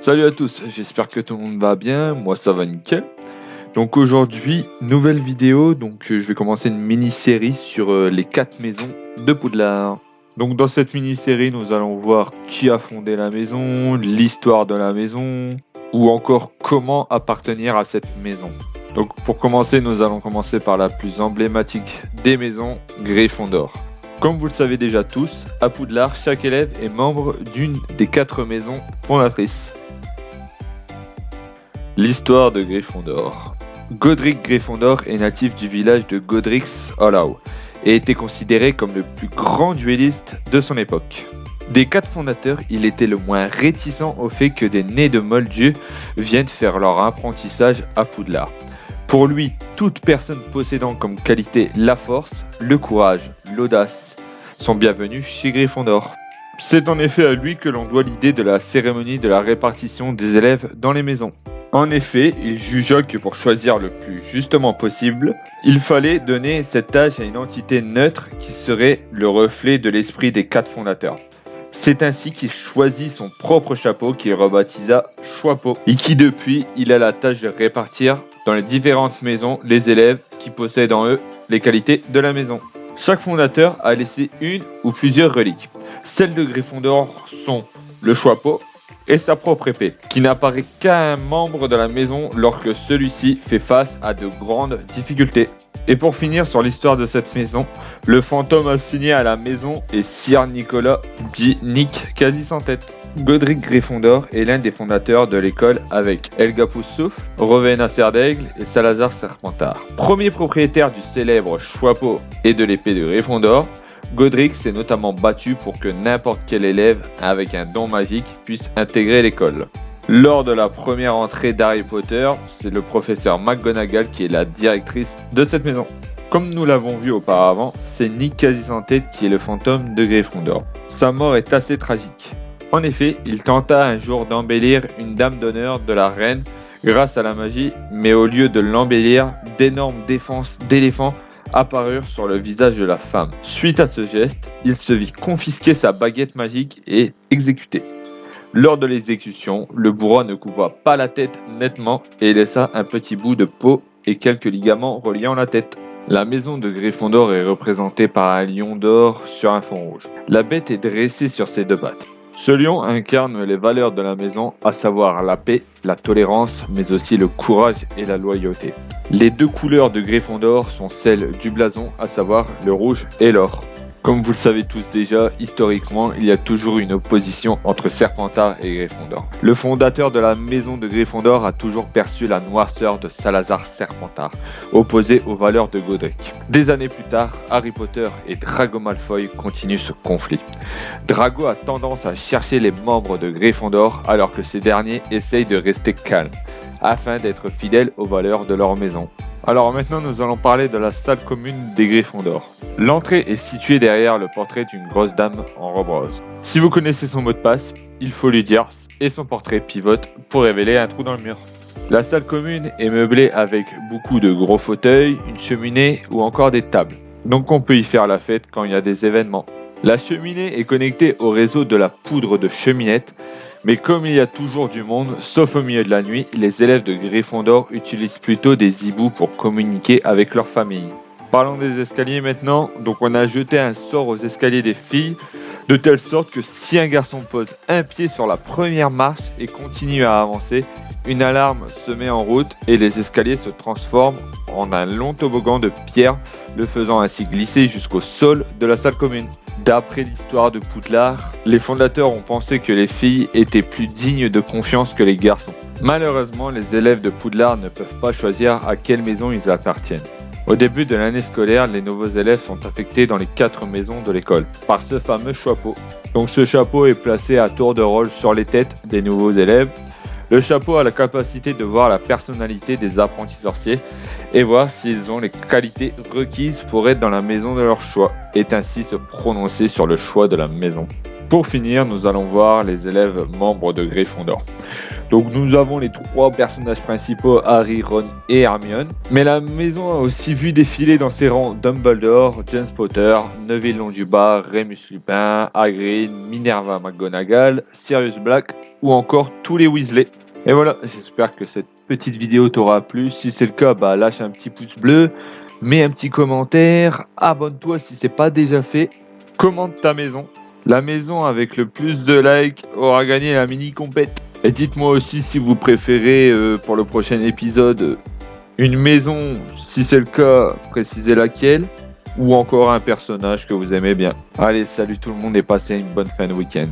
Salut à tous, j'espère que tout le monde va bien, moi ça va nickel. Donc aujourd'hui, nouvelle vidéo, je vais commencer une mini-série sur les 4 maisons de Poudlard. Donc dans cette mini-série, nous allons voir qui a fondé la maison, l'histoire de la maison, ou encore comment appartenir à cette maison. Donc pour commencer, nous allons commencer par la plus emblématique des maisons, Gryffondor. Comme vous le savez déjà tous, à Poudlard, chaque élève est membre d'une des 4 maisons fondatrices. L'histoire de Gryffondor. Godric Gryffondor est natif du village de Godric's Hollow et était considéré comme le plus grand duelliste de son époque. Des 4 fondateurs, il était le moins réticent au fait que des nés de Moldus viennent faire leur apprentissage à Poudlard. Pour lui, toute personne possédant comme qualité la force, le courage, l'audace sont bienvenus chez Gryffondor. C'est en effet à lui que l'on doit l'idée de la cérémonie de la répartition des élèves dans les maisons. En effet, il jugea que pour choisir le plus justement possible, il fallait donner cette tâche à une entité neutre qui serait le reflet de l'esprit des 4 fondateurs. C'est ainsi qu'il choisit son propre chapeau qu'il rebaptisa Choixpeau et qui depuis, il a la tâche de répartir dans les différentes maisons les élèves qui possèdent en eux les qualités de la maison. Chaque fondateur a laissé une ou plusieurs reliques. Celles de Gryffondor sont le Choixpeau et sa propre épée, qui n'apparaît qu'à un membre de la maison lorsque celui-ci fait face à de grandes difficultés. Et pour finir sur l'histoire de cette maison, le fantôme assigné à la maison est Sir Nicolas dit Nick quasi sans tête. Godric Gryffondor est l'un des fondateurs de l'école avec Helga Poussoufle, Rowena Serdaigle et Salazar Serpentard. Premier propriétaire du célèbre Choixpeau et de l'épée de Gryffondor, Godric s'est notamment battu pour que n'importe quel élève avec un don magique puisse intégrer l'école. Lors de la première entrée d'Harry Potter, c'est le professeur McGonagall qui est la directrice de cette maison. Comme nous l'avons vu auparavant, c'est Nick Quasi-Sans-Tête qui est le fantôme de Gryffondor. Sa mort est assez tragique. En effet, il tenta un jour d'embellir une dame d'honneur de la reine grâce à la magie, mais au lieu de l'embellir, d'énormes défenses d'éléphants apparurent sur le visage de la femme. Suite à ce geste, il se vit confisquer sa baguette magique et exécuté. Lors de l'exécution, le bourreau ne coupa pas la tête nettement et laissa un petit bout de peau et quelques ligaments reliant la tête. La maison de Gryffondor est représentée par un lion d'or sur un fond rouge. La bête est dressée sur ses 2 pattes. Ce lion incarne les valeurs de la maison, à savoir la paix, la tolérance, mais aussi le courage et la loyauté. Les 2 couleurs de Gryffondor sont celles du blason, à savoir le rouge et l'or. Comme vous le savez tous déjà, historiquement, il y a toujours une opposition entre Serpentard et Gryffondor. Le fondateur de la maison de Gryffondor a toujours perçu la noirceur de Salazar Serpentard, opposé aux valeurs de Godric. Des années plus tard, Harry Potter et Drago Malfoy continuent ce conflit. Drago a tendance à chercher les membres de Gryffondor alors que ces derniers essayent de rester calmes, afin d'être fidèles aux valeurs de leur maison. Alors maintenant nous allons parler de la salle commune des Gryffondor. L'entrée est située derrière le portrait d'une grosse dame en robe rose. Si vous connaissez son mot de passe, il faut lui dire et son portrait pivote pour révéler un trou dans le mur. La salle commune est meublée avec beaucoup de gros fauteuils, une cheminée ou encore des tables. Donc on peut y faire la fête quand il y a des événements. La cheminée est connectée au réseau de la poudre de cheminette, mais comme il y a toujours du monde, sauf au milieu de la nuit, les élèves de Gryffondor utilisent plutôt des hiboux pour communiquer avec leur famille. Parlons des escaliers maintenant. Donc on a jeté un sort aux escaliers des filles, de telle sorte que si un garçon pose un pied sur la première marche et continue à avancer, une alarme se met en route et les escaliers se transforment en un long toboggan de pierre, le faisant ainsi glisser jusqu'au sol de la salle commune. D'après l'histoire de Poudlard, les fondateurs ont pensé que les filles étaient plus dignes de confiance que les garçons. Malheureusement, les élèves de Poudlard ne peuvent pas choisir à quelle maison ils appartiennent. Au début de l'année scolaire, les nouveaux élèves sont affectés dans les 4 maisons de l'école par ce fameux chapeau. Donc ce chapeau est placé à tour de rôle sur les têtes des nouveaux élèves. Le chapeau a la capacité de voir la personnalité des apprentis sorciers et voir s'ils ont les qualités requises pour être dans la maison de leur choix et ainsi se prononcer sur le choix de la maison. Pour finir, nous allons voir les élèves membres de Gryffondor. Donc nous avons les 3 personnages principaux, Harry, Ron et Hermione. Mais la maison a aussi vu défiler dans ses rangs Dumbledore, James Potter, Neville Londubat, Remus Lupin, Hagrid, Minerva McGonagall, Sirius Black ou encore tous les Weasley. Et voilà, j'espère que cette petite vidéo t'aura plu. Si c'est le cas, lâche un petit pouce bleu, mets un petit commentaire, abonne-toi si c'est pas déjà fait, commente ta maison. La maison avec le plus de likes aura gagné la mini compète. Et dites-moi aussi si vous préférez pour le prochain épisode une maison, si c'est le cas, précisez laquelle, ou encore un personnage que vous aimez bien. Allez, salut tout le monde et passez une bonne fin de week-end.